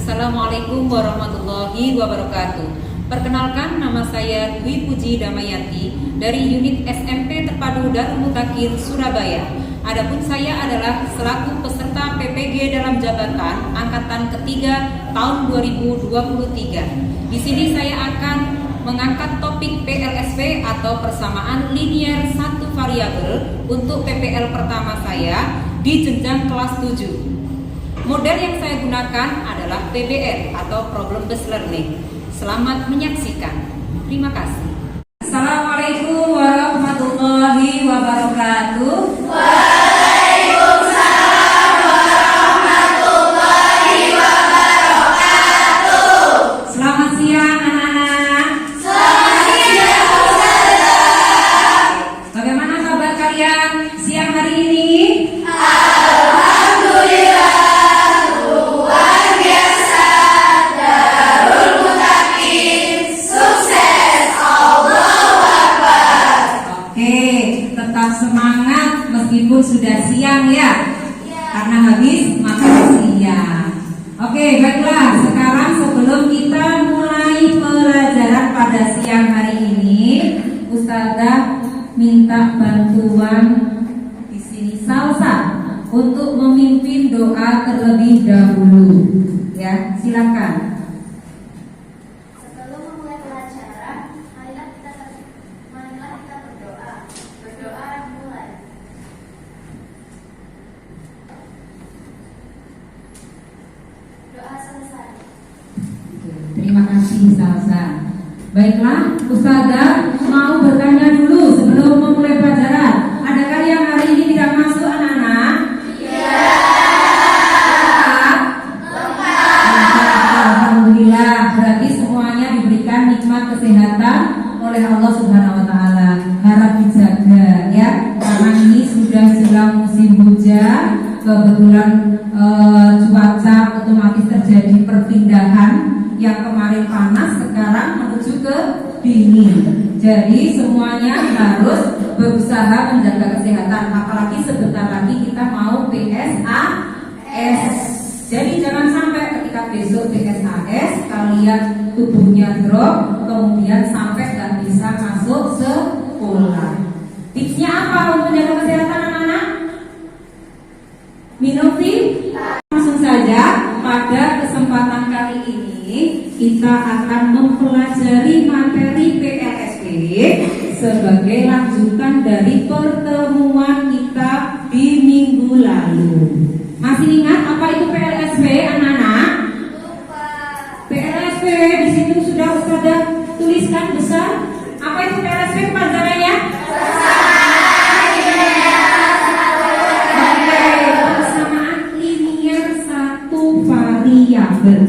Assalamualaikum warahmatullahi wabarakatuh. Perkenalkan, nama saya Dwi Puji Damayanti dari unit SMP Terpadu Darul Mutakin Surabaya. Adapun saya adalah selaku peserta PPG dalam jabatan angkatan ketiga tahun 2023. Di sini saya akan mengangkat topik PLSP atau persamaan linier satu variabel untuk PPL pertama saya di jenjang kelas 7. Model yang saya gunakan adalah PBL atau Problem Based Learning. Selamat menyaksikan. Terima kasih. Assalamualaikum warahmatullahi wabarakatuh. Waalaikumsalam warahmatullahi wabarakatuh. Selamat siang anak-anak. Selamat siang Ustazah. Bagaimana kabar kalian siang hari ini? Alhamdulillah luar biasa. Darul Mutakin sukses. Allahu Akbar. Oke, tetap semangat meskipun sudah siang ya. Karena habis makan siang. Oke, baiklah. Sekarang sebelum kita mulai pelajaran pada siang hari ini, Ustazah minta bantuan di sini Salsa untuk memimpin doa terlebih dahulu. Ya, silakan. Sebelum memulai pelajaran, marilah kita berdoa. Berdoa mulai. Doa selesai. Terima kasih Salsa. Baiklah, Ustazah mau bertanya dulu sebelum memulai pelajaran. Adakah yang hari ini tidak masuk anak-anak? Alhamdulillah, berarti semuanya diberikan nikmat kesehatan oleh Allah Subhanahu wa taala. Harap dijaga ya, karena ini sudah jelang musim hujan. Kebetulan cuaca otomatis terjadi perpindahan yang kemarin panas sekarang menuju ke dingin. Jadi semuanya harus berusaha menjaga kesehatan. Apalagi sebentar lagi kita mau PSAS. Jadi jangan sampai ketika besok PSAS kalian tubuhnya drop, kemudian sampai nggak bisa masuk sekolah. Tipsnya apa untuk menjaga kesehatan anak-anak? Minum vitamin. Langsung saja pada kesempatan kali ini kita akan mempelajari materi PLSP sebagai lanjutan dari pertemuan kita di minggu lalu. Masih ingat apa itu PLSP anak-anak? Lupa. PLSP di situ sudah Ustazah tuliskan besar. Apa itu PLSP kepanjangannya? Persamaan linier satu variabel.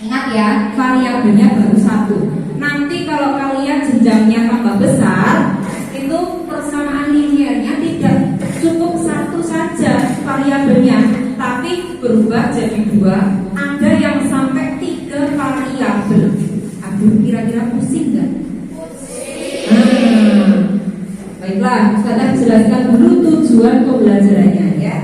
Ingat ya, variabelnya baru satu. Nanti kalau kalian jenjangnya tambah besar, itu persamaan liniernya tidak cukup satu saja variabelnya, tapi berubah jadi dua. Ada yang sampai 3 variabel. Aduh, kira-kira pusing nggak? Baiklah, Ustazah jelaskan dulu tujuan pembelajarannya ya.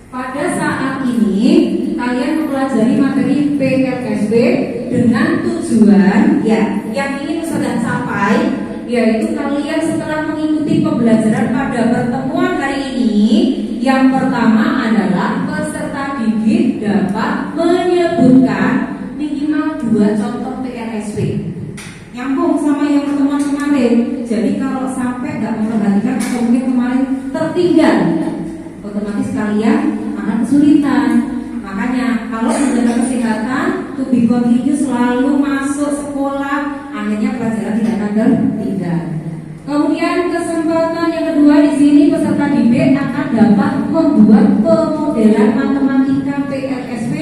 Pada saat ini kalian mempelajari materi PLSP dengan tujuan ya yang ingin Ustazah capai, yaitu kalian setelah mengikuti pembelajaran pada pertemuan hari ini, yang pertama adalah peserta didik dapat menyebutkan minimal 2 contoh PLSP. Nyambung sama yang pertemuan kemarin. Jadi kalau sampai nggak memperhatikan atau mungkin kemarin tertinggal, otomatis kalian akan kesulitan. Makanya kalau menjaga kesehatan, to be continue selalu masuk sekolah, akhirnya pelajaran tidak akan tertinggal. Kemudian kesempatan yang kedua di sini peserta didik akan dapat membuat pemodelan matematika PLSP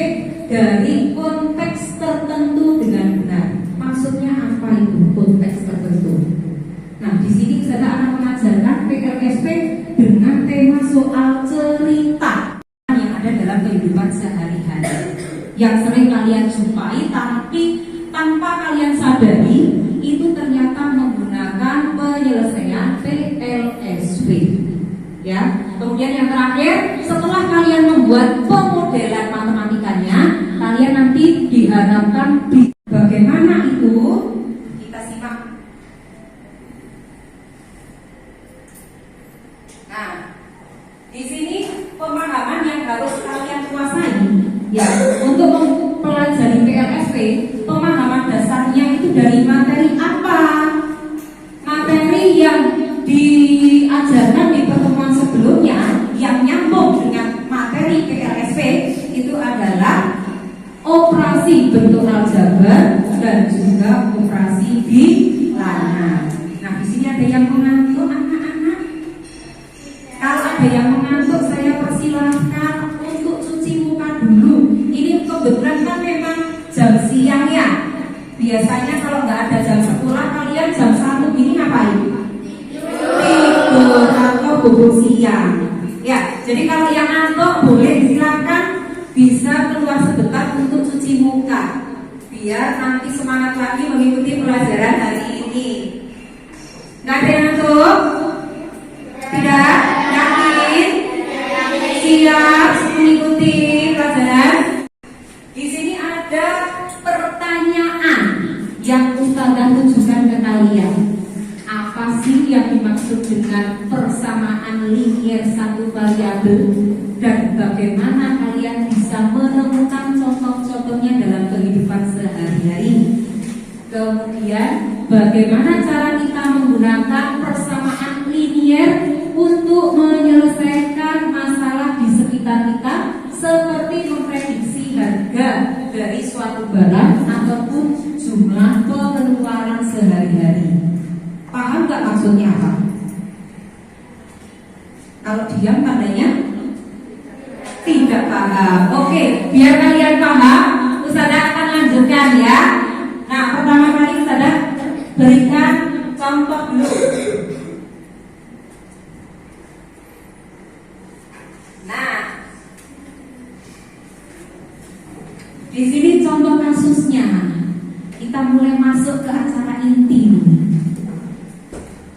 dari konteks tertentu dengan benar. Maksudnya apa itu konteks tertentu? Nah, di sini saya akan mengajarkan PLSP dengan tema soal cerita yang ada dalam kehidupan sehari-hari, yang sering kalian jumpai tapi tanpa kalian sadari itu ternyata menggunakan membuat pemodelan matematikanya, kalian nanti diharapkan bagaimana itu kita simak. Nah, di sini pemahaman yang harus kalian kuasai ya untuk mempelajari PLSP. Pemahaman dasarnya itu dari materi apa? Materi yang diajarkan di pertemuan sebelumnya yang nyambung dengan materi PLSP itu adalah operasi bentuk aljabar dan juga operasi bilangan. Nah, di sini ada yang mengantuk anak-anak. Kalau ada yang mengantuk, saya persilahkan untuk cuci muka dulu. Ini kebetulan kan memang jam siang ya. Biasanya kalau nggak ada jam sekolah, kalian jam 1 gini ngapain? Tidur atau bobo siang. Ya, jadi kalau yang ngantuk boleh silakan bisa keluar sebentar untuk cuci muka. Biar nanti semangat lagi mengikuti pelajaran hari ini. Nggak ada yang ngantuk? Tidak? Yakin? Siap mengikuti pelajaran? Di sini ada pertanyaan yang Ustazah tujukan ke kalian. Apa sih yang dimaksud dengan persamaan linier satu variabel dan bagaimana kalian bisa menemukan contoh-contohnya dalam kehidupan sehari-hari? Kemudian bagaimana cara kita menggunakan persamaan linier untuk menyelesaikan masalah di sekitar kita, seperti memprediksi harga dari suatu barang ataupun jumlah pengeluaran sehari-hari. Paham gak maksudnya apa? Kalau diam tandanya tidak paham. Oke, biar kalian paham, Ustazah akan lanjutkan ya. Nah, pertama kali Ustazah berikan contoh dulu. Nah, di sini contoh kasusnya. Kita mulai masuk ke acara inti.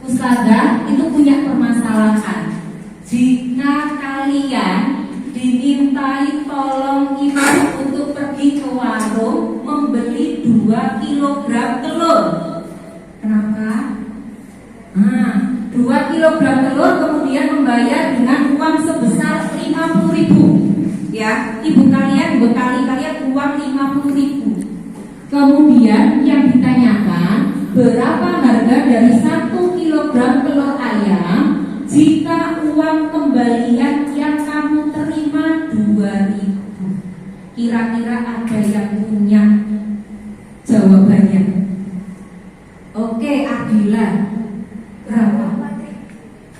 Ustazah itu punya permasalahan. Jika kalian dimintai tolong ibu untuk pergi ke warung membeli 2 kilogram telur. Kenapa? 2 kilogram telur kemudian membayar dengan uang sebesar 50.000. Ya, ibu kalian bekali kalian uang 50.000. Kemudian yang ditanyakan, berapa harga dari 1 kilogram telur ayam jika uang kembalian yang kamu terima 2.000? Kira-kira ada yang punya jawabannya? Oke, Adila, berapa?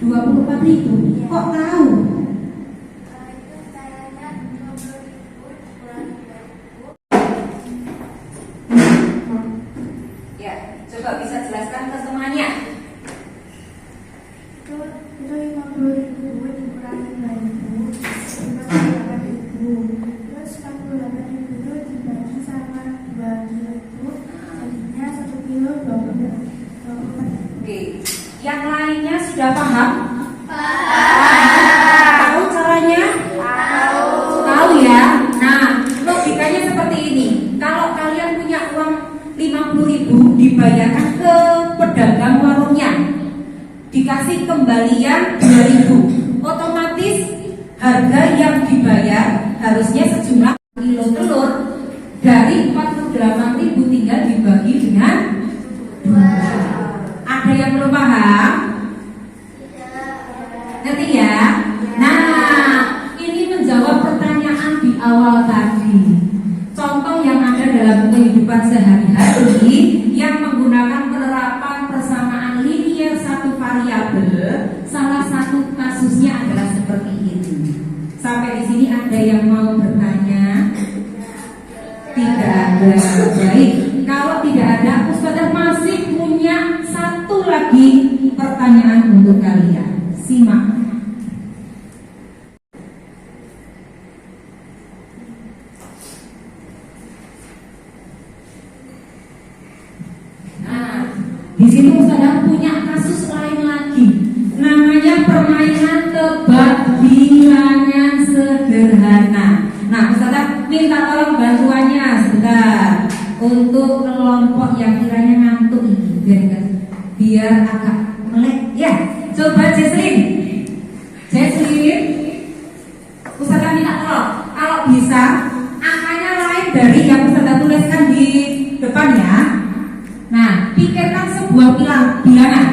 24.000. Kok tahu? Itu kayaknya 20.000 kurang 2.000. Ya, coba bisa jelaskan ke temannya. Itu 50.000 dikurangi 2.000, 48.000. Terus 48.000 itu dibagi sama 2 kilo itu jadinya 1 kilo 24. Oke, yang lainnya sudah paham? Paham. Tahu caranya? Tahu ya. Nah, logikanya seperti ini. Kalau kalian punya uang 50.000 dibayarkan ke pedagang warungnya, dikasih kembalian 2.000, otomatis harga yang dibayar harusnya sejumlah kilo telur. Dari 48.000 tinggal dibagi dengan 2. Ada yang belum paham? Ngerti ya? Nah, ini menjawab pertanyaan di awal tadi. Contoh yang ada dalam kehidupan sehari-hari yang menggunakan penerapan persamaan linier satu variabel, salah satu kasusnya adalah seperti ini. Sampai di sini ada yang mau bertanya? Tidak ada. Baik, kalau tidak ada, Ustazah masih punya satu lagi pertanyaan untuk kalian. Simak. Di sini Ustazah punya kasus lain lagi, namanya permainan tebak bilangan sederhana. minta tolong bantuannya sebentar untuk kelompok yang kiranya ngantuk ini biar agak melek ya. Coba Jesslyn, Ustazah minta tolong kalau bisa angkanya lain dari yang Ustazah tuliskan di depannya. Nah, pikirkan sebuah bilangan,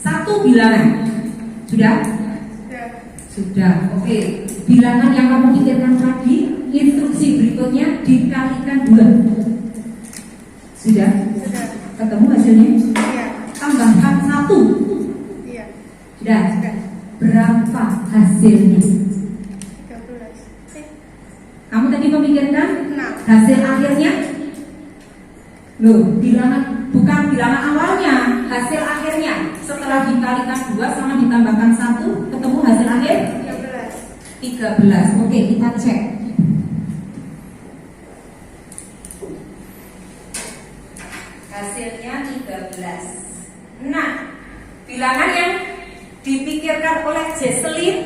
satu bilangan. Sudah? Sudah. Oke. Bilangan yang kamu pikirkan tadi, instruksi berikutnya dikalikan 2. Sudah? Ketemu hasilnya? Iya. Tambahkan 1. Iya. Sudah? Berapa hasilnya? 13. Kamu tadi memikirkan 6. hasil akhirnya? Loh, bilangan bukan bilangan awalnya, hasil akhirnya. Setelah dikalikan 2 sama ditambahkan 1, ketemu hasil akhir 13. Oke, kita cek. Hasilnya 13. Nah, bilangan yang dipikirkan oleh Jesslyn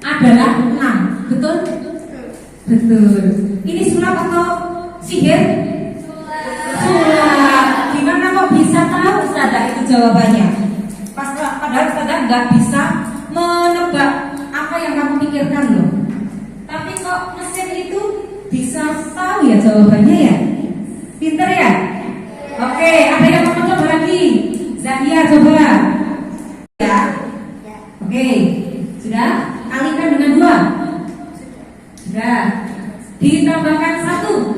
adalah 6. Betul? Betul. Ini sulap atau sihir? Sulap. Gimana kok bisa tahu Ustazah itu jawabannya? Padahal Ustazah nggak bisa menebak apa yang kamu pikirkan loh. Tapi kok mesin itu bisa tahu ya jawabannya ya? Pinter ya? Oke, ada yang mau coba lagi? Zahia coba. Ya. Oke, sudah? Kalikan dengan 2. Sudah. Ditambahkan 1.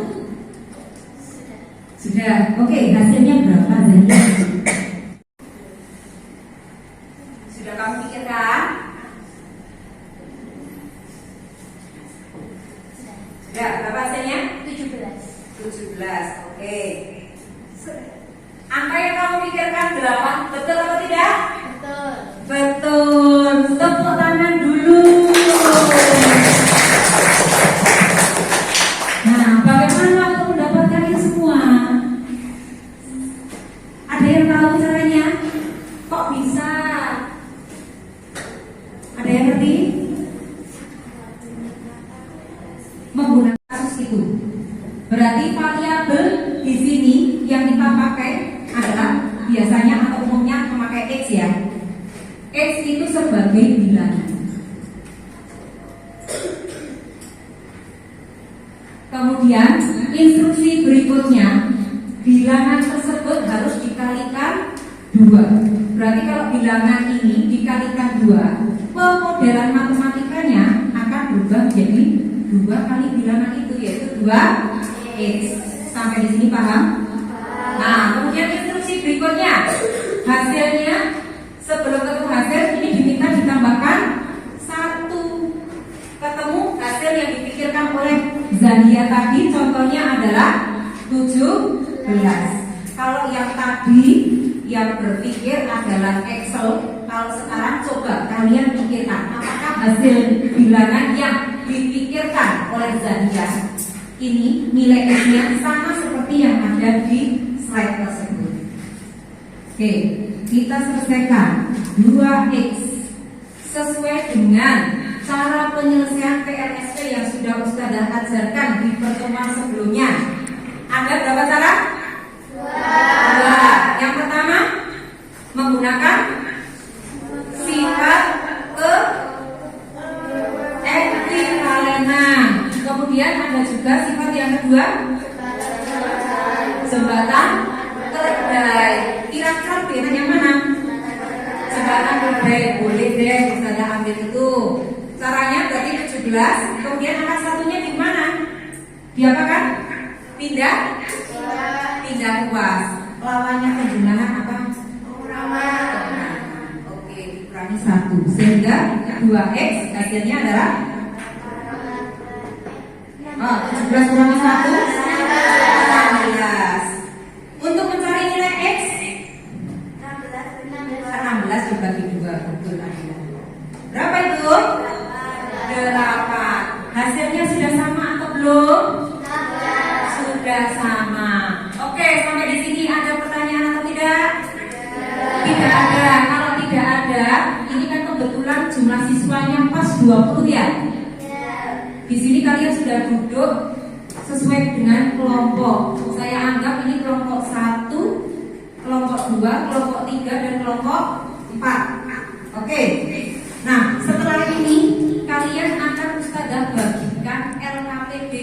Sudah. Oke, hasilnya berapa Zahia? Sudah kamu pikirkan? Sudah, berapa hasilnya? 17. Oke. Angka yang kamu pikirkan 8, betul atau tidak? Betul. Tepuk tangan dulu. Nah, bagaimana untuk mendapatkan ini semua? Ada yang tahu caranya? Kok bisa? Ada yang ngerti? Menggunakan kasus itu. Berarti variabel di sini yang kita pakai adalah biasanya atau umumnya memakai X ya. X itu sebagai bilangan. Kemudian instruksi berikutnya, bilangan tersebut harus dikalikan 2. Berarti kalau bilangan ini dikalikan 2, pemodelan matematikanya akan berubah menjadi 2 kali bilangan itu, yaitu 2x. Sampai di sini paham? Nah, kemudian instruksi berikutnya, hasilnya sebelum ketemu hasil ini diminta ditambahkan 1. Ketemu hasil yang dipikirkan oleh Zahia tadi, contohnya adalah 17. Kalau yang tadi yang berpikir adalah Excel, kalau sekarang coba kalian pikirkan apakah hasil bilangan yang dipikirkan oleh Zahia ini nilai X-nya sama seperti yang ada di slide tersebut. Oke, kita selesaikan 2x sesuai dengan cara penyelesaian PLSP yang sudah Ustazah ajarkan di pertemuan sebelumnya. Ada berapa cara? 2. Yang pertama menggunakan sifat ekuivalenan. Kemudian ada juga sifat yang kedua, jembatan keledai. Kira-kira pilihan yang mana? Jembatan keledai. Boleh deh, Ustazah ambil itu. Caranya berarti 17. Kemudian angka satunya di mana? Diapakan? Pindah ruas. Lawannya penjumlahan apa? Pengurangan. Oke, dikurangi 1 sehingga 2x hasilnya adalah 17 kurangi 1 16. Untuk mencari nilai x 16 dibagi 2. Betul. Berapa itu? 8. Hasilnya sudah sama atau belum? Sudah sama. Oke, sampai di sini ada pertanyaan atau tidak? Tidak ada. Kalau tidak ada, ini kan kebetulan jumlah siswanya pas 20 ya. Di sini kalian sudah sudah duduk sesuai dengan kelompok. Saya anggap ini kelompok 1, kelompok 2, kelompok 3, dan kelompok 4. Oke. Nah, setelah ini kalian akan Ustazah bagikan LKPD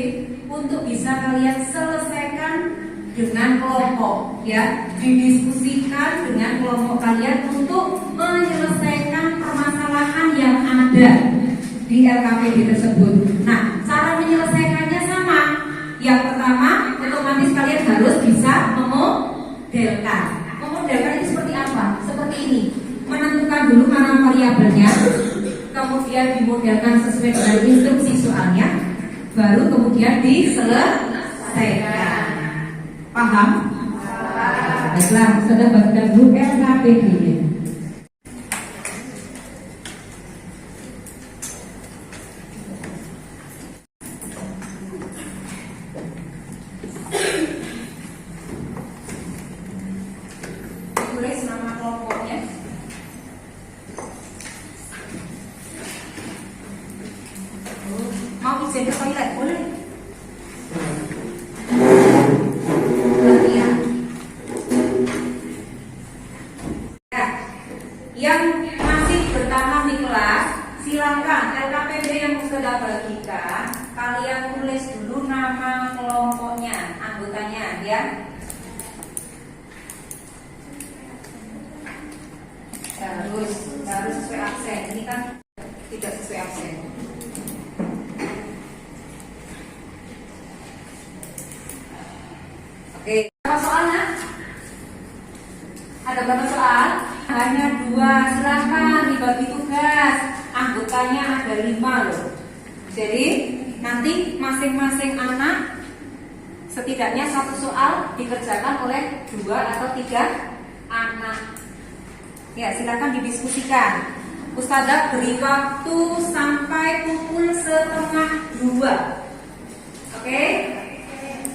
untuk bisa kalian selesaikan dengan kelompok, ya, didiskusikan dengan kelompok kalian untuk menyelesaikan permasalahan yang ada di LKPD tersebut. Nah, cara menyelesaikannya sama. Yang pertama, otomatis kalian harus bisa memodelkan. Memodelkan itu seperti apa? Seperti ini. Menentukan dulu mana variabelnya, kemudian dimodelkan sesuai dengan instruksi soalnya, baru kemudian diselesaikan. Paham? Baiklah, sudah bagikan dulu LKPD. Tulis nama kelompoknya. Mau izin ke toilet boleh? Ya. Yang masih bertahan di kelas, silakan LKPD yang sudah bagikan, kalian tulis dulu nama kelompoknya, anggotanya, ya. Harus sesuai absen. Ini kan tidak sesuai absen. Oke, apa soalnya? Ada berapa soal? Hanya 2. Silahkan dibagi tugas. Anggotanya ada 5 loh. Jadi nanti masing-masing anak setidaknya 1 soal dikerjakan oleh 2 atau 3 anak. Ya, silakan didiskusikan. Ustazah beri waktu sampai pukul 1:30. Oke?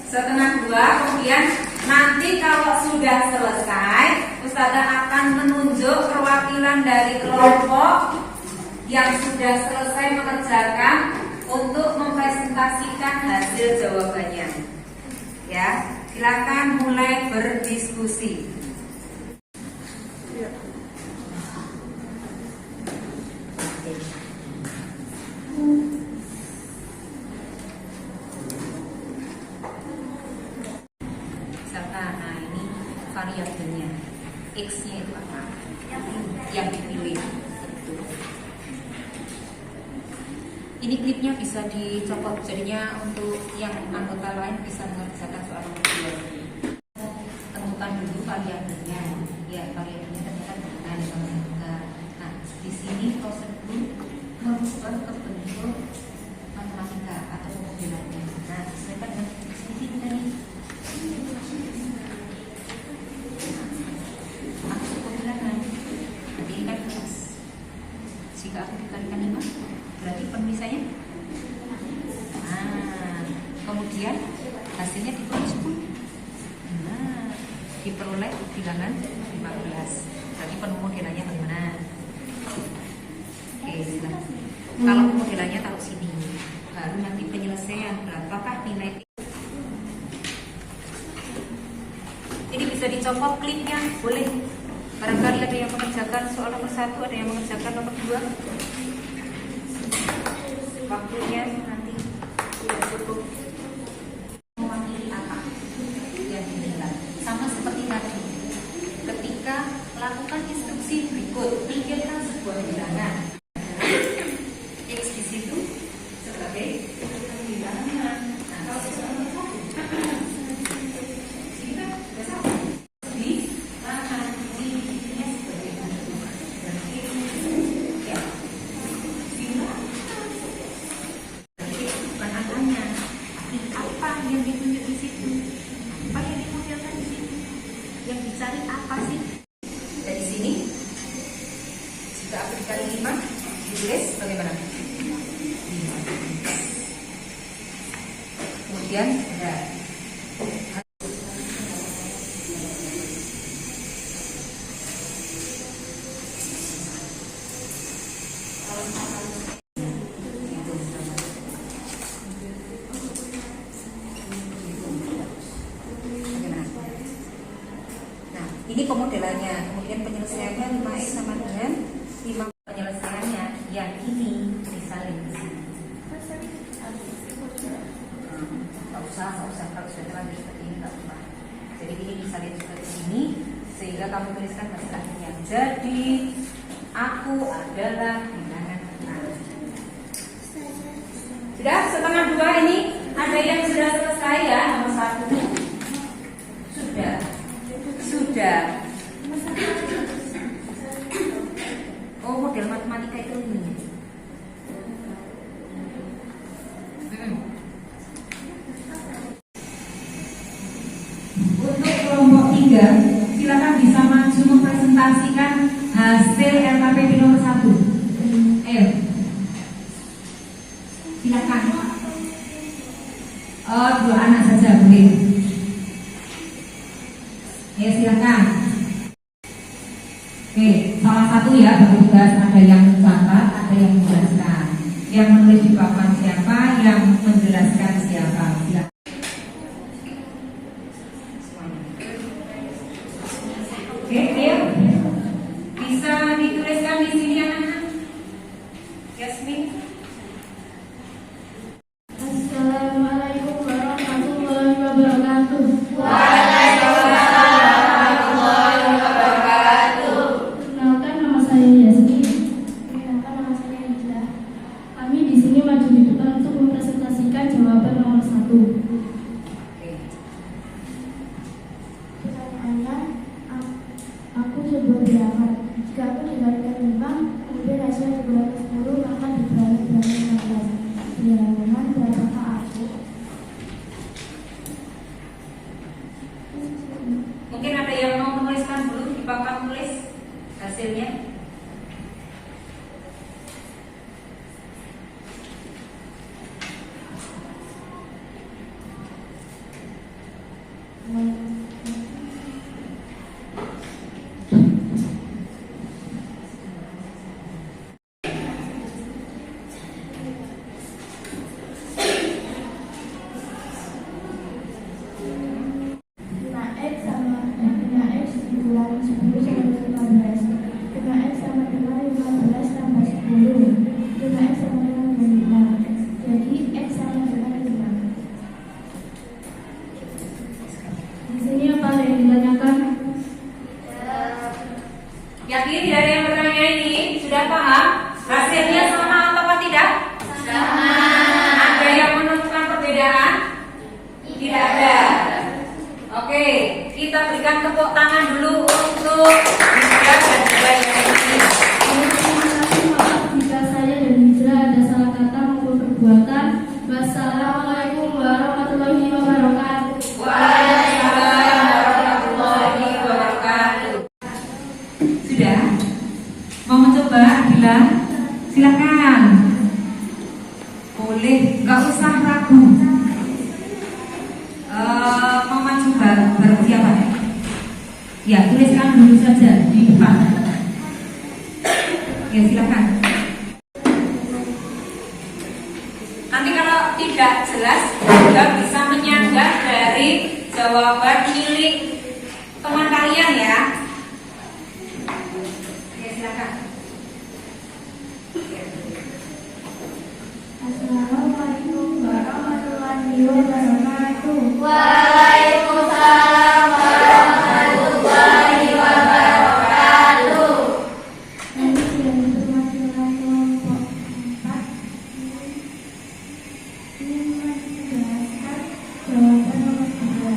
1:30. Kemudian nanti kalau sudah selesai, Ustazah akan menunjuk perwakilan dari kelompok yang sudah selesai mengerjakan untuk mempresentasikan hasil jawabannya. Ya, silakan mulai berdiskusi. Misalkan, nah ini variabelnya, X-nya itu apa? Yang dipilih. Ini klipnya bisa dicopot, jadinya untuk yang anggota lain bisa mengerjakan soal nomor 2. Temukan dulu variabelnya. Ya, variabelnya ternyata bukan sama. Nah, di sini prosedur merubah ke bentuk matematika atau pemodelannya. Nah, sesuaikan dengan ini kita nih. Aku pemodelan. Nanti ini kan plus. Jika aku dikalikan 5, berarti penulisannya. Nah, kemudian hasilnya dikurangi 10. Nah, diperoleh bilangan 15. Berarti pemodelannya bagaimana? Oke, silakan. Kalau pemodelannya taruh sini, baru nanti penyelesaian berapakah nilai. Ini bisa dicopot klipnya, boleh. Barangkali ada yang mengerjakan soal nomor 1, ada yang mengerjakan nomor 2. Waktunya nanti tidak cukup. Mewakili apa yang dinilai. Sama seperti tadi, ketika melakukan instruksi berikut, pikirkan sebuah bilangan. X di situ sebagai bilangan. Nah, kalau sesuatu sehingga sudah sama. Di mana ini sebagai bentuk. Berarti ya, bila bukan angkanya, tapi apa yang ditunjuk di situ, apa yang dimodelkan di situ, yang dicari apa sih? Dari sini, jika aku dikali 5, ditulis bagaimana? 5. Kemudian ada 2-nya. Kemudian penyelesaiannya 5x sama dengan 5. Penyelesaiannya yang ini disalin di sini. Nggak usah kalau sudah terlanjur seperti ini nggak apa. Jadi ini disalin seperti ini sehingga kamu tuliskan masalahnya. Jadi aku adalah bilangan 6. Sudah setengah 2 ini. Ada yang sudah selesai ya nomor 1? Sudah. Oh, model matematika itu ini. Untuk kelompok 3, silakan bisa maju mempresentasikan hasil LKPP nomor 1. Ayo. Silakan. Oh, 2 anak saja boleh. Ya silakan. Oke, salah satu ya petugas ada yang mencatat, ada yang menjelaskan. Yang menulis di papan siapa, yang menjelaskan siapa. Silakan. Oke, ayo. Bisa dituliskan di sini anak-anak. Yasmin. Assalamualaikum warahmatullahi wabarakatuh. Perkenalkan nama saya Yasmin. Perkenalkan nama saya Ida. Kami di sini maju di depan untuk mempresentasikan jawaban nomor 1. Pertanyaannya, aku sebuah bilangan. Jika aku dikalikan 5, kemudian hasilnya dibagi 10, maka dibagi 15. Bilangan berapakah aku? Mungkin ada yang mau menuliskan dulu di papan tulis hasilnya. Yakin tidak ada yang bertanya ini? Sudah paham? Hasilnya sama atau tidak? Sama. Ada yang menentukan perbedaan? Tidak ada. Oke, kita berikan tepuk tangan dulu untuk Hijrah dan juga Yasmin. Jika saya dan Hijrah ada salah kata maupun perbuatan. Wassalamualaikum warahmatullahi wabarakatuh. Waalaikumsalam warahmatullahi wabarakatuh. Sudah? Mau mencoba bilang? Silakan. Boleh, nggak usah ragu. Mau maju bareng siapa? Ya, tuliskan dulu saja di depan. Ya, silakan. Nanti kalau tidak jelas, juga bisa menyanggah dari jawaban milik teman kalian ya. Ya, silakan. Assalamualaikum warahmatullahi wabarakatuh. Waalaikumsalam warahmatullahi wabarakatuh. Nanti yang perwakilan kelompok 4 ingin menjelaskan jawaban nomor 2.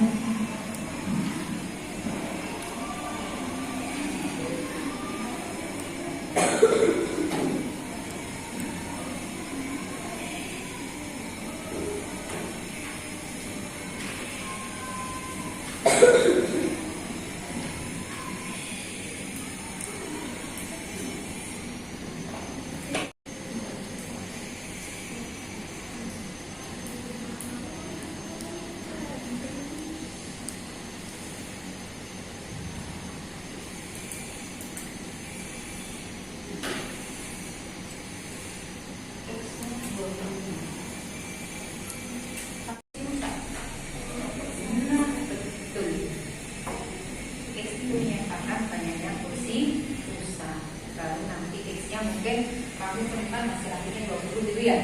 baru nanti X-nya mungkin kamu temukan masih akhirnya 20 gitu ya.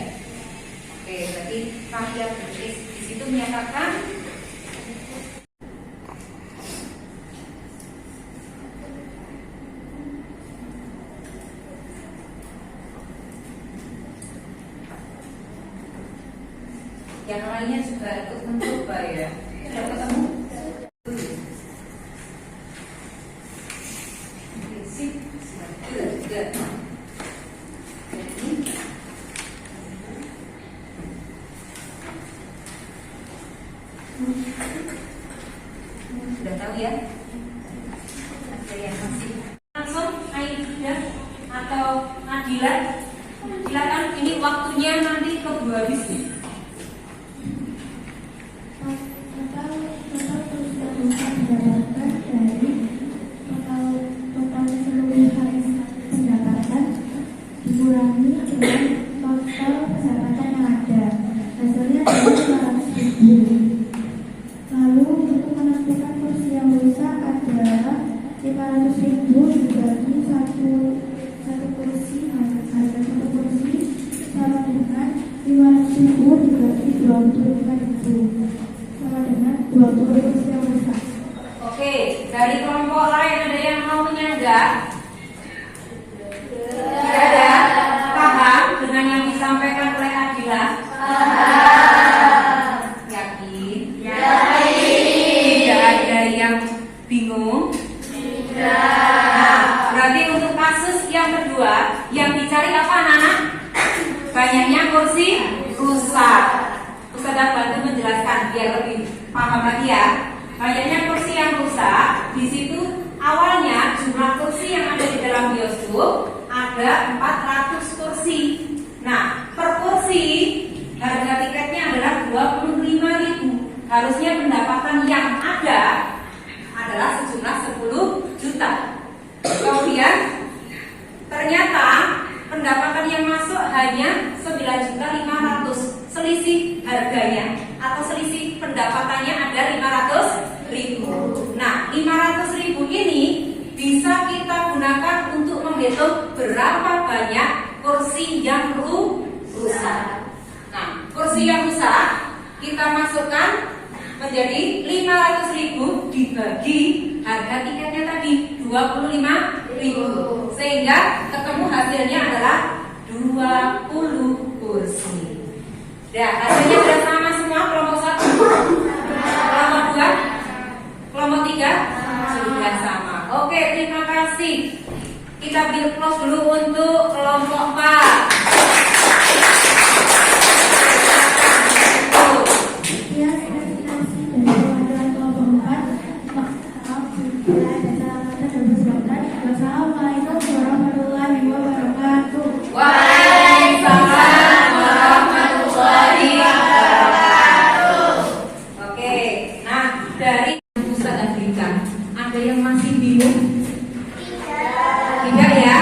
Oke, berarti kalian X di situ menyatakan yang lainnya juga ikut mencoba ya. Sudah ketemu? Sip, good. Sudah tahu ya? Ada yang masih langsung Aida atau Nadila? Silakan, ini waktunya nanti keburu habis nih. Dikurangi dengan total pendapatan yang ada, hasilnya adalah 500.000. Lalu untuk menentukan kursi yang rusak adalah 500.000 dibagi satu kursi, harga satu kursi sama dengan 500.000 dibagi 25.000 sama dengan 20 kursi yang rusak. Oke, dari kelompok lain ada yang mau menyanggah? Tidak ada? Paham dengan yang disampaikan oleh Adila? Yakin? Tidak ada yang bingung? Nah, berarti untuk kasus yang kedua yang dicari apa anak-anak? Banyaknya kursi rusak. Ustazah bantu menjelaskan biar lebih paham lagi ya. Banyaknya kursi yang rusak, di situ awalnya jumlah kursi yang ada di dalam bioskop ada 400 kursi. Nah, per kursi harga tiketnya adalah 25.000. Harusnya pendapatan yang ada adalah sejumlah 10 juta. Kemudian ternyata pendapatan yang masuk hanya 9.500.000. Selisih harganya atau selisih pendapatannya ada 500.000. Nah, 500.000 ini bisa kita gunakan untuk menghitung berapa banyak kursi yang rusak. Nah, kursi yang rusak kita masukkan menjadi 500.000 dibagi harga tiketnya tadi 25.000, sehingga ketemu hasilnya adalah 20 kursi. Nah, hasilnya sudah sama semua kelompok 1, kelompok 2, kelompok 3 sudah sama. Oke, terima kasih. Kita beri close dulu untuk kelompok 4. Ya, presentasi dari pelajaran kelompok 4. Maaf, ada salah kata dan berseberangan. Wassalamualaikum warahmatullahi wabarakatuh. Waalaikumsalam warahmatullahi wabarakatuh. Oke, nah dari Ustaz Afrika, ada yang masih bingung? Tidak ya?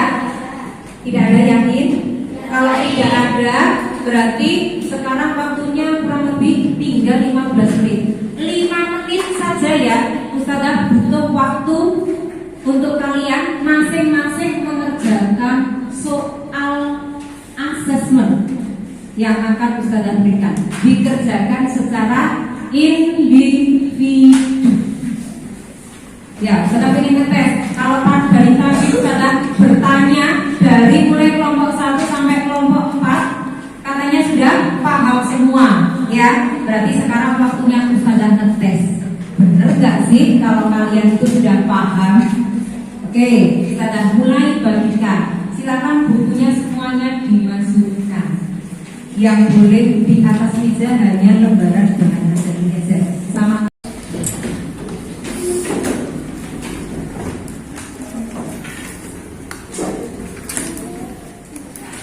Tidak ada, yakin? Kalau tidak ada, berarti sekarang waktunya kurang lebih tinggal 15 menit. 5 menit saja ya, Ustazah butuh waktu untuk kalian masing-masing mengerjakan soal assessment yang akan Ustazah berikan. Dikerjakan secara individu. Ya, Ustazah ingin ngetes. Kalau dari tadi Ustazah bertanya dari mulai kelompok 1 sampai kelompok 4, katanya sudah paham semua, ya. Berarti sekarang waktunya Ustazah ngetes. Bener gak sih kalau kalian itu sudah paham? Oke, Ustazah mulai bagikan. Silakan bukunya semuanya dimasukkan. Yang boleh di atas meja hanya lembaran dengan hasil saja. Sama.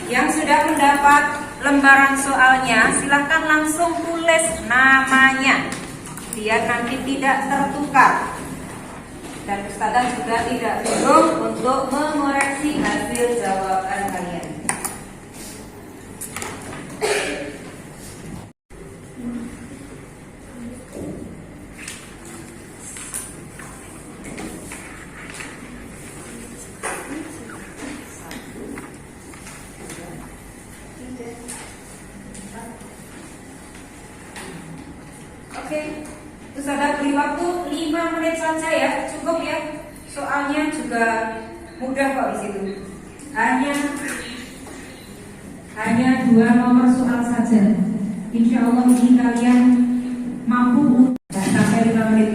Yang sudah mendapat lembaran soalnya, silahkan langsung tulis namanya, biar nanti tidak tertukar. Dan Ustazah juga tidak bingung untuk mengoreksi hasil jawaban kalian. waktu 5 menit saja ya, cukup ya. Soalnya juga mudah kok di situ. Hanya 2 nomor soal saja. Insya Allah ini kalian mampu sampai 5 menit.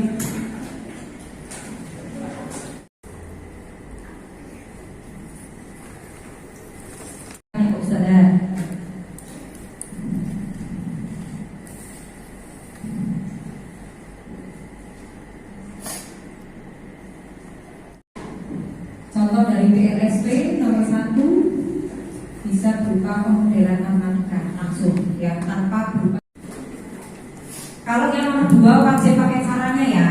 Contoh dari PLSP nomor 1 bisa berupa pemodelan matematika langsung ya, tanpa berupa. Kalau yang nomor 2 wajib pakai caranya ya,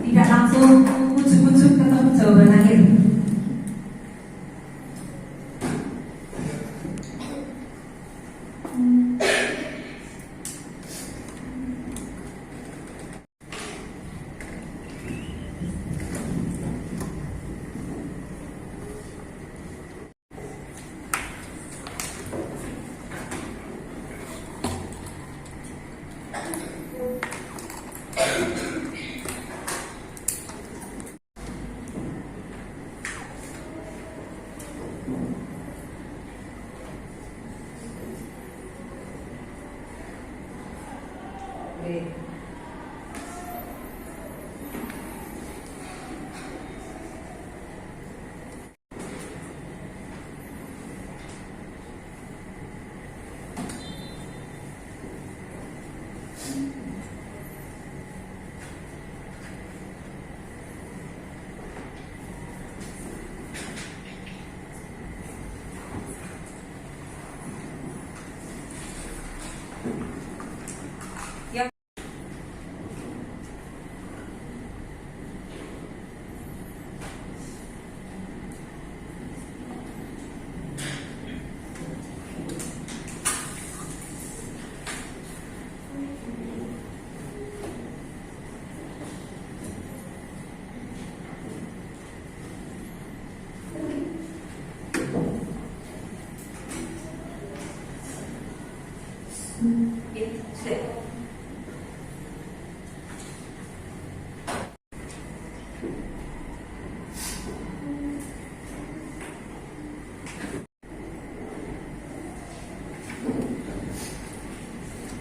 tidak langsung ujuk-ujuk ketemu jawaban akhir.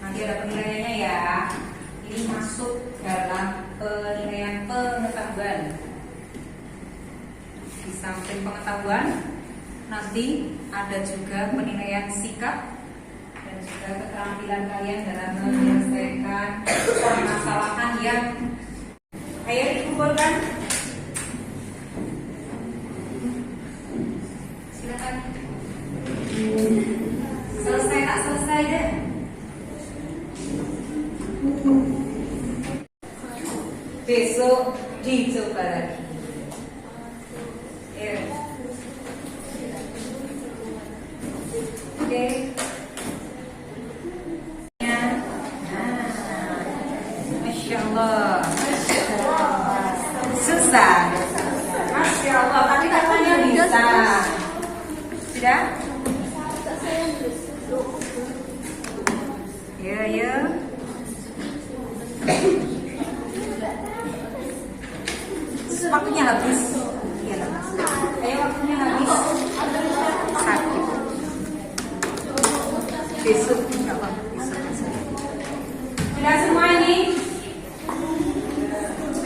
Nanti ada penilaiannya ya. Ini masuk dalam penilaian pengetahuan. Di samping pengetahuan, nanti ada juga penilaian sikap dan juga keterampilan kalian dalam menyelesaikan permasalahan yang ayo dikumpulkan. Silakan. Selesai tak selesai deh. Besok dicoba lagi. Ya. Oke. Masya Allah. Susah. Masya Allah. Tapi katanya bisa. Sudah? Ya, ya. Waktunya habis. Iya, kayak waktunya habis. Sakit. Besok, insya Allah. Sudah semua ini?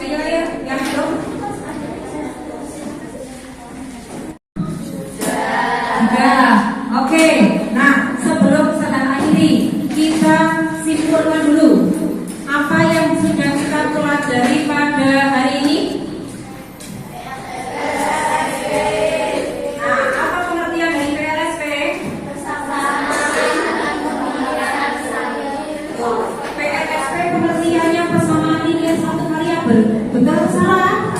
Ayo, ayo, yang belum. Sudah. Oke. Nah, sebelum saya akhiri, kita simpulkan dulu apa yang sudah kita pelajari pada hari ini. Betul atau salah?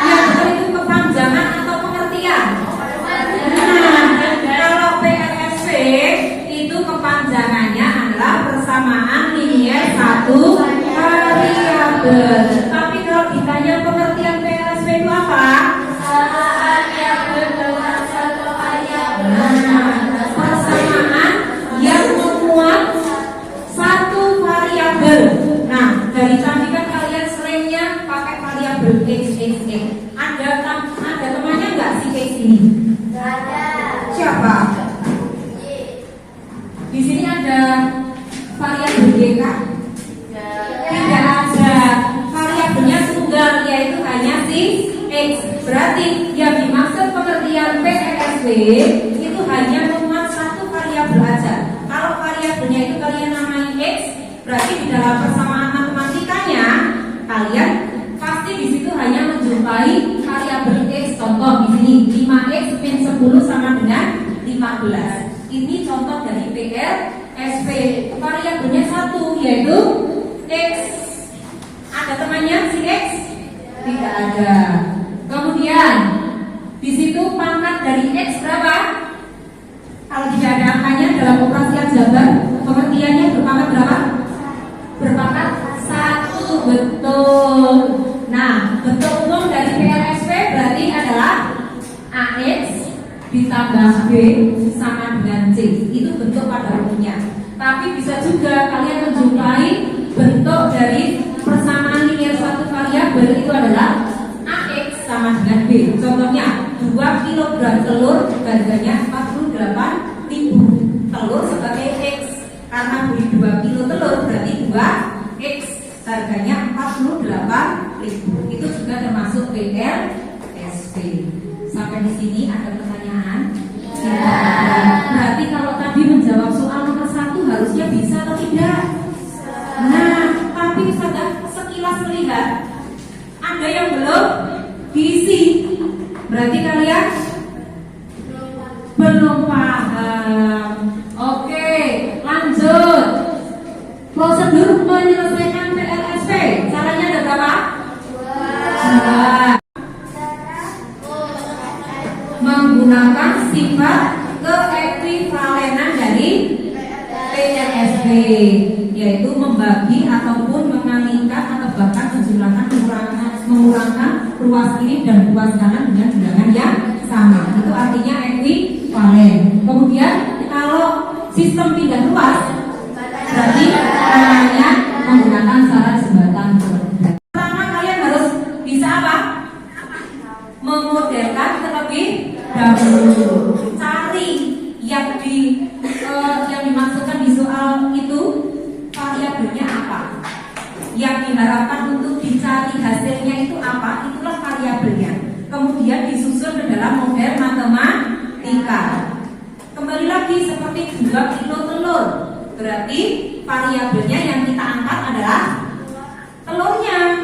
Ya, betul, itu kepanjangan atau pengertian? Nah, kalau PLSP itu kepanjangannya adalah persamaan linier satu variabel. Tapi kalau ditanya pengertian PLSP itu apa? sini? Ada. Siapa? Di sini ada variabel Y kah? Tidak ada. Variabelnya tunggal, yaitu hanya si X. Berarti yang dimaksud pengertian PLSW itu hanya memuat satu variabel aja. Kalau variabelnya itu kalian namai X, berarti di dalam persamaan matematikanya kalian pasti di situ hanya menjumpai variabel X. Contoh di sini 5X min 10 sama dengan 15. Ini contoh dari PLSW. Variabelnya satu, yaitu X. Ada temannya si X? Tidak ada. Kemudian di situ pangkat dari X berapa? Kalau tidak ada angkanya dalam operasi aljabar, pengertiannya berpangkat berapa? Berpangkat 1, betul. Nah, bentuk umum dari PLSW berarti adalah AX ditambah B sama dengan C. Itu bentuk pada umumnya. Tapi bisa juga kalian menjumpai bentuk dari persamaan linear suatu variabel itu adalah AX sama dengan B. Contohnya 2 kg telur harganya 48.000. Telur sebagai X. Karena beli 2 kg telur berarti 2X, harganya 48.000. Itu juga termasuk PLSW. Sampai di sini ada pertanyaan? Berarti kalau tadi menjawab soal nomor 1 harusnya bisa atau tidak? Nah, tapi saudara sekilas melihat ada yang belum diisi. Berarti kalian belum paham. Oke, lanjut. Prosedur menyelesaikan PLSW. Caranya ada berapa? 2. Menggunakan sifat keekuivalenan dari PLSW, yaitu membagi ataupun mengalihkan atau bahkan menjumlahkan mengurangkan ruas kiri dan ruas kanan dengan bilangan yang sama. Itu artinya ekuivalen. Kemudian kalau sistem pindah ruas berarti namanya menggunakan syarat jembatan. Pertama kalian harus bisa apa? Memodelkan terlebih dahulu. Cari yang dimaksudkan di soal itu variabelnya apa? Yang diharapkan untuk dicari hasilnya itu apa? Itulah variabelnya. Kemudian disusun ke dalam model matematika. Kembali lagi seperti 2 kilo telur. Berarti variabelnya yang kita angkat adalah telurnya,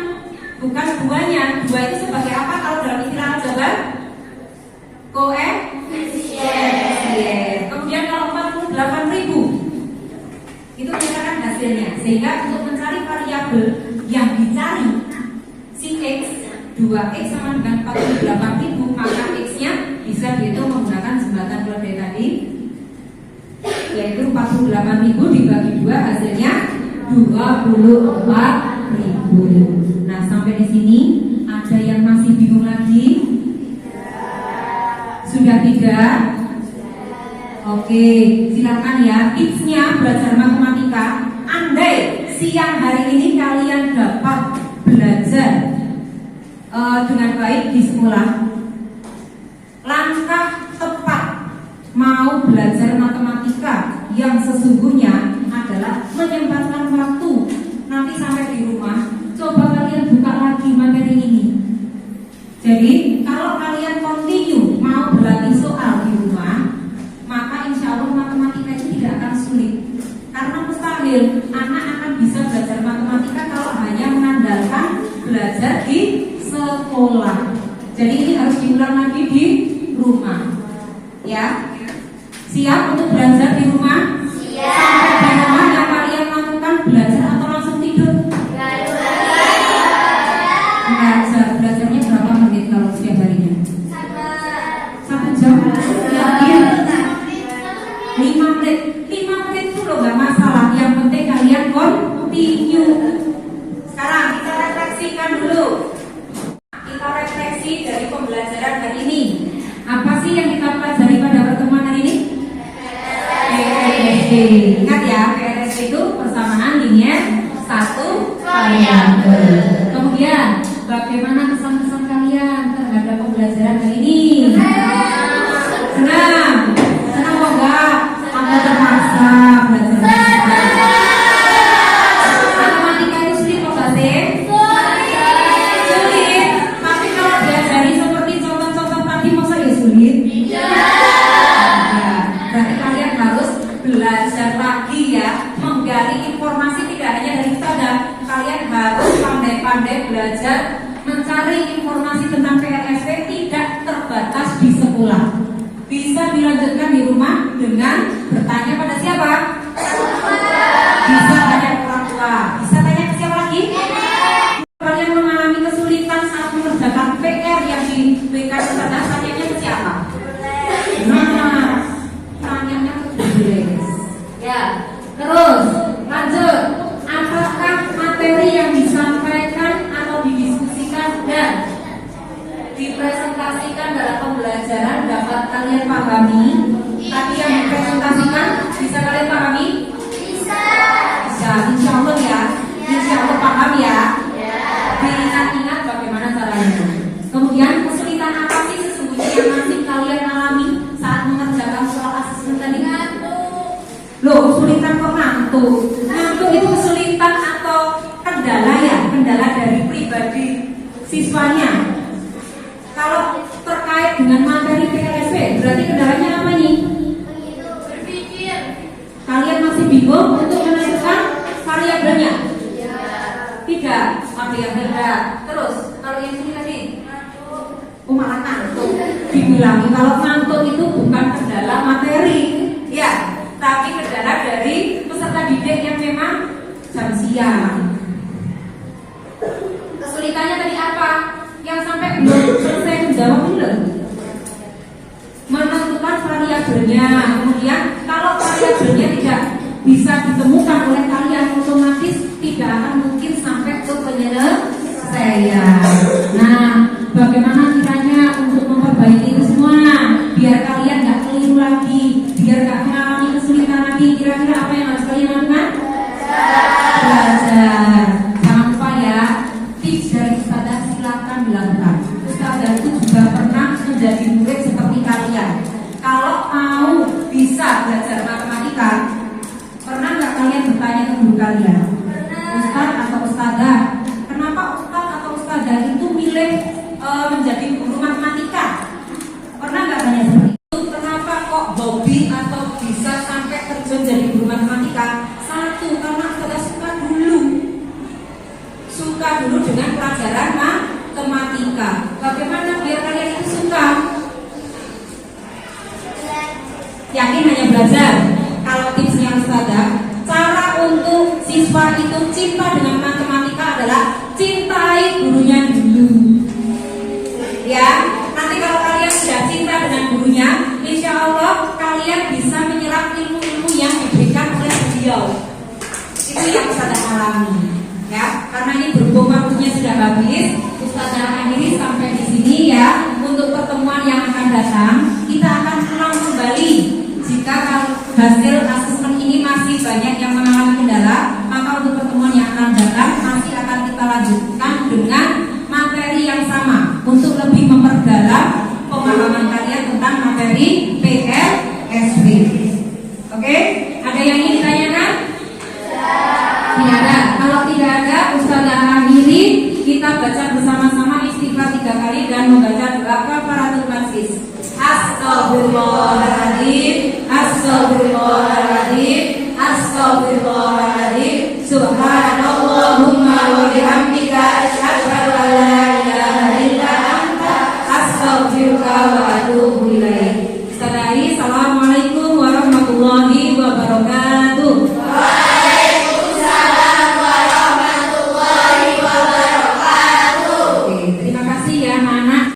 bukan buahnya. Buah itu sebagai apa kalau dalam istilah aljabar? Koefisien. Kemudian kalau 48.000 itu kita kan hasilnya. Sehingga untuk mencari variabel yang dicari si X, 2X sama dengan 48.000, maka X-nya bisa dihitung menggunakan jembatan keledai tadi, yaitu 48.000 dibagi 2 hasilnya 24.000. Nah, sampai di sini ada yang masih bingung lagi? Sudah tidak? Oke, silakan ya. Tipsnya belajar matematika. Andai siang hari ini kalian dapat belajar dengan baik di sekolah, langkah tepat mau belajar matematika yang sesungguhnya adalah menyempatkan waktu. Nanti sampai di rumah, coba kalian buka lagi materi ini. Jadi kalau kalian continue mau berlatih soal di rumah, maka insya Allah matematika itu tidak akan sulit. Karena mustahil anak akan bisa belajar matematika kalau hanya mengandalkan belajar di sekolah. Jadi ini harus diulang lagi di rumah. Ya, siap untuk belajar di rumah? Siap. Sampai di rumah yang kalian lakukan belajar atau langsung tidur? Belajarnya berapa menit kalau setiap harinya? 1 jam. Yakin? 5 menit. 5 menit itu loh gak masalah. Yang penting kalian continue. Sekarang kita refleksikan dulu. Kita refleksi dari pembelajaran hari ini. Apa sih yang kita pelajari pada pertemuan hari ini? PLSW. Ingat ya, PLSW itu persamaan linear satu variabel. Kemudian, bagaimana kesan-kesan kalian terhadap pembelajaran hari ini? dilanjutkan di rumah dengan bertanya pada siapa? Bisa tanya ke orang tua. Bisa tanya ke siapa lagi? Kalian mengalami kesulitan saat mengerjakan PR yang diberikan kepada tanyanya ke siapa? Nah, tanyanya ke Jules. Ya, terus lanjut. Apakah materi yang disampaikan atau didiskusikan dan dipresentasikan dalam pembelajaran dapat kalian pahami? Tadi yang dipresentasikan bisa kalian pahami? Bisa, insya Allah ya. Insya Allah paham ya. Diingat-ingat bagaimana caranya. Kemudian kesulitan apa sih sesungguhnya yang masih kalian alami saat mengerjakan soal asesmen tadi? Loh, kesulitan kok ngantuk? Ngantuk itu kesulitan atau kendala ya? Kendala dari pribadi siswanya. Kalau terkait dengan materi PLSP, berarti kendalanya apa nih? Berpikir. Kalian masih bingung untuk menentukan variabelnya? Tidak, variabelnya. Terus, kalau yang ini tadi? Oh, malah ngantuk. Dibilangi kalau ngantuk itu bukan kendala materi, ya, tapi kendala dari peserta didik yang memang jam siang. Kesulitannya tadi apa? Yang sampai belum selesai menjawab belum? Menentukan variabelnya. Kemudian kalau variabelnya tidak bisa ditemukan oleh kalian, otomatis tidak akan mungkin sampai ke penyelesaian. Nah, bagaimana kiranya untuk memperbaiki itu semua biar kalian nggak keliru lagi, biar nggak mengalami kesulitan lagi? Kira-kira apa yang harus kalian lakukan? Belajar. Jangan lupa ya, tips dari Ustazah silakan dilakukan. Ustazah itu juga pernah menjadi murid seperti kalian. Kalau mau bisa belajar matematika, pernah nggak kalian bertanya ke guru kalian? Ustaz atau Ustazah, kenapa Ustaz atau Ustazah itu milih menjadi guru matematika? Pernah nggak tanya seperti itu? Kenapa kok hobi atau bisa sampai terjun jadi guru matematika? Satu, karena Ustazah suka dulu dengan pelajaran matematika. Bagaimana biar kalian itu suka? Yakin hanya belajar? Kalau tipsnya Ustazah, cara untuk siswa itu cinta dengan matematika adalah cintai gurunya dulu. Ya, nanti kalau kalian sudah cinta dengan gurunya, insya Allah kalian bisa menyerap ilmu-ilmu yang diberikan oleh beliau. Itu yang Ustazah alami. Ya, karena ini berhubung waktunya sudah habis, Ustazah akhiri sampai di sini ya. Untuk pertemuan yang akan datang, kita akan ulang kembali. Jika hasil asesmen ini masih banyak yang mengalami kendala, maka untuk pertemuan yang akan datang masih akan kita lanjutkan dengan materi yang sama untuk lebih memperdalam pemahaman kalian tentang materi PLSP. Oke? Ada yang ingin ditanyakan? Tidak ada. Kalau tidak ada, Ustazah akhiri. Kita baca bersama-sama istighfar 3 kali dan membaca doa kafaratul majlis. Astagfirullah.